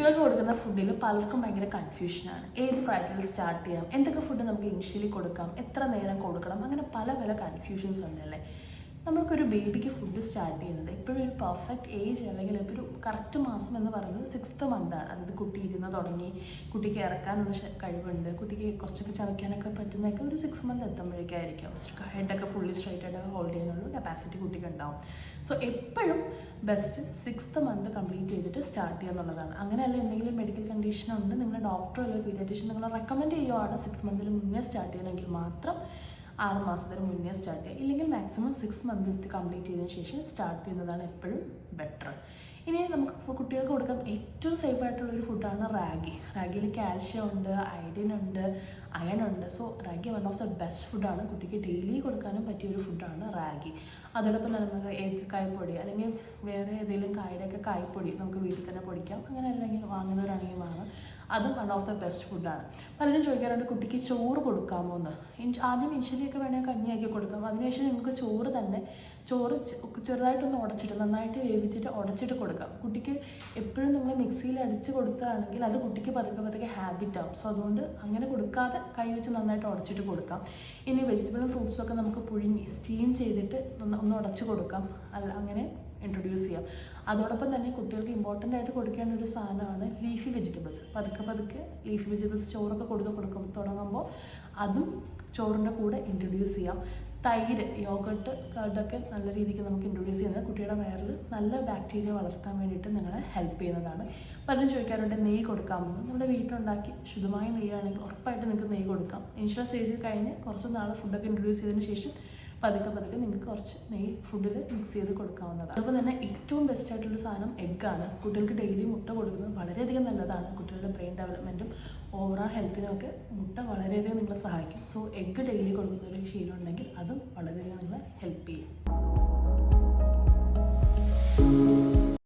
കുട്ടികൾക്ക് കൊടുക്കുന്ന ഫുഡിൽ പലർക്കും ഭയങ്കര കൺഫ്യൂഷനാണ്. ഏത് പ്രായത്തിൽ സ്റ്റാർട്ട് ചെയ്യാം, എന്തൊക്കെ ഫുഡ് നമുക്ക് ഇനിഷ്യലി കൊടുക്കാം, എത്ര നേരം കൊടുക്കണം, അങ്ങനെ പല പല കൺഫ്യൂഷൻസ് ഉണ്ടല്ലേ. നമുക്കൊരു ബേബിക്ക് ഫുഡ് സ്റ്റാർട്ട് ചെയ്യുന്നത് എപ്പോഴും ഒരു പെർഫെക്റ്റ് ഏജ് അല്ലെങ്കിൽ ഇപ്പോൾ ഒരു കറക്റ്റ് മാസം എന്ന് പറയുന്നത് 6th മന്താണ്. അതായത് കുട്ടി ഇരുന്ന് തുടങ്ങി കുട്ടിക്ക് ഇറക്കാനുള്ള കഴിവുണ്ട്, കുട്ടിക്ക് കുറച്ചൊക്കെ ചവയ്ക്കാനൊക്കെ പറ്റുന്നതൊക്കെ ഒരു 6 മന്ത് എത്തുമ്പോഴേക്കായിരിക്കും. ഹെഡൊക്കെ ഫുള്ളി സ്ട്രൈറ്റ് ആയിട്ട് ഹോൾഡ് ചെയ്യാനുള്ള കപ്പാസിറ്റി കുട്ടിക്ക് ഉണ്ടാവും. സോ എപ്പോഴും ബെസ്റ്റ് 6th മന്ത് കംപ്ലീറ്റ് ചെയ്തിട്ട് സ്റ്റാർട്ട് ചെയ്യുക എന്നുള്ളതാണ്. അങ്ങനെയല്ല എന്തെങ്കിലും മെഡിക്കൽ കണ്ടീഷൻ ഉണ്ട്, നിങ്ങളുടെ ഡോക്ടറോ അല്ലെങ്കിൽ പീഡിയാട്രീഷ്യൻ നിങ്ങൾ റെക്കമെൻഡ് ചെയ്യുവാണ് 6 മന്തിന് മുന്നേ സ്റ്റാർട്ട് ചെയ്യണമെങ്കിൽ മാത്രം 6 മാസത്തിന് മുന്നേ സ്റ്റാർട്ട് ചെയ്യുക. ഇല്ലെങ്കിൽ മാക്സിമം 6 മന്ത് കംപ്ലീറ്റ് ചെയ്തതിന് ശേഷം സ്റ്റാർട്ട് ചെയ്യുന്നതാണ് എപ്പോഴും ബെറ്റർ. ഇനി നമുക്ക് കുട്ടികൾക്ക് കൊടുക്കാൻ ഏറ്റവും സേഫ് ആയിട്ടുള്ളൊരു ഫുഡാണ് റാഗി. റാഗിയിൽ കാൽഷ്യം ഉണ്ട്, അയഡിൻ ഉണ്ട്, അയൺ ഉണ്ട്. So ragi one of the best ഫുഡാണ്. കുട്ടിക്ക് ഡെയിലി കൊടുക്കാനും പറ്റിയൊരു ഫുഡാണ് റാഗി. അതോടൊപ്പം നമുക്ക് ഏത്തക്കായപ്പൊടി അല്ലെങ്കിൽ വേറെ ഏതെങ്കിലും കായുടെയൊക്കെ കായ്പ്പൊടി നമുക്ക് വീട്ടിൽ തന്നെ പൊടിക്കാം. അങ്ങനെ അല്ലെങ്കിൽ വാങ്ങുന്നവരാണെങ്കിൽ വാങ്ങാം. അതും വൺ ഓഫ് ദ ബെസ്റ്റ് ഫുഡാണ്. പലരും ചോദിക്കാറുണ്ട് കുട്ടിക്ക് ചോറ് കൊടുക്കാമോ എന്ന്. ആദ്യം ഇനിഷ്യലിയൊക്കെ വേണമെങ്കിൽ കഞ്ഞിയാക്കി കൊടുക്കാം. അതിനുശേഷം നിങ്ങൾക്ക് ചോറ് ചെറുതായിട്ടൊന്ന് ഉടച്ചിട്ട് നന്നായിട്ട് വേവിച്ചിട്ട് ഉടച്ചിട്ട് കൊടുക്കാം. കുട്ടിക്ക് എപ്പോഴും നിങ്ങൾ മിക്സിയിൽ അടിച്ച് കൊടുക്കുകയാണെങ്കിൽ അത് കുട്ടിക്ക് പതുക്കെ പതുക്കെ ഹാബിറ്റ് ആവും. സോ അതുകൊണ്ട് അങ്ങനെ കൊടുക്കാതെ കൈ വെച്ച് നന്നായിട്ട് ഉടച്ചിട്ട് കൊടുക്കാം. ഇനി വെജിറ്റബിളും ഫ്രൂട്ട്സൊക്കെ നമുക്ക് പുഴുങ്ങി സ്റ്റീം ചെയ്തിട്ട് ഒന്ന് ഉടച്ച് കൊടുക്കാം. അങ്ങനെ ഇൻട്രൊഡ്യൂസ് ചെയ്യാം. അതോടൊപ്പം തന്നെ കുട്ടികൾക്ക് ഇമ്പോർട്ടൻ്റ് ആയിട്ട് കൊടുക്കേണ്ട ഒരു സാധനമാണ് ലീഫി വെജിറ്റബിൾസ്. പതുക്കെ ലീഫി വെജിറ്റബിൾസ് ചോറൊക്കെ തുടങ്ങുമ്പോൾ അതും ചോറിൻ്റെ കൂടെ ഇൻട്രൊഡ്യൂസ് ചെയ്യാം. തൈര്, യോഗട്ട്, കർഡൊക്കെ നല്ല രീതിക്ക് നമുക്ക് ഇൻട്രൊഡ്യൂസ് ചെയ്യുന്നത് കുട്ടിയുടെ വയറിൽ നല്ല ബാക്ടീരിയ വളർത്താൻ വേണ്ടിയിട്ട് നിങ്ങളെ ഹെൽപ്പ് ചെയ്യുന്നതാണ്. പലരും ചോദിക്കാറുണ്ട് നെയ്യ് കൊടുക്കാമോ. നമ്മുടെ വീട്ടിലുണ്ടാക്കി ശുദ്ധമായ നെയ്യാണെങ്കിൽ ഉറപ്പായിട്ട് നിങ്ങൾക്ക് നെയ്യ് കൊടുക്കാം. ഇനിഷ്യൽ സ്റ്റേജിൽ കഴിഞ്ഞ് കുറച്ച് നാൾ ഫുഡൊക്കെ ഇൻട്രൊഡ്യൂസ് ചെയ്തതിന് ശേഷം പതുക്കെ നിങ്ങൾക്ക് കുറച്ച് നെയ്യ് ഫുഡിൽ മിക്സ് ചെയ്ത് കൊടുക്കാവുന്നതാണ്. അതുപോലെ തന്നെ ഏറ്റവും ബെസ്റ്റ് ആയിട്ടുള്ള സാധനം എഗ്ഗാണ്. കുട്ടികൾക്ക് ഡെയിലി മുട്ട കൊടുക്കുന്നത് വളരെയധികം നല്ലതാണ്. കുട്ടികളുടെ ബ്രെയിൻ ഡെവലപ്മെൻറ്റും ഓവറോൾ ഹെൽത്തിനുമൊക്കെ മുട്ട വളരെയധികം നിങ്ങളെ സഹായിക്കും. സോ എഗ്ഗ് ഡെയിലി കൊടുക്കുന്ന ഒരു ശീലം ഉണ്ടെങ്കിൽ അതും വളരെയധികം നിങ്ങളെ ഹെൽപ്പ് ചെയ്യും.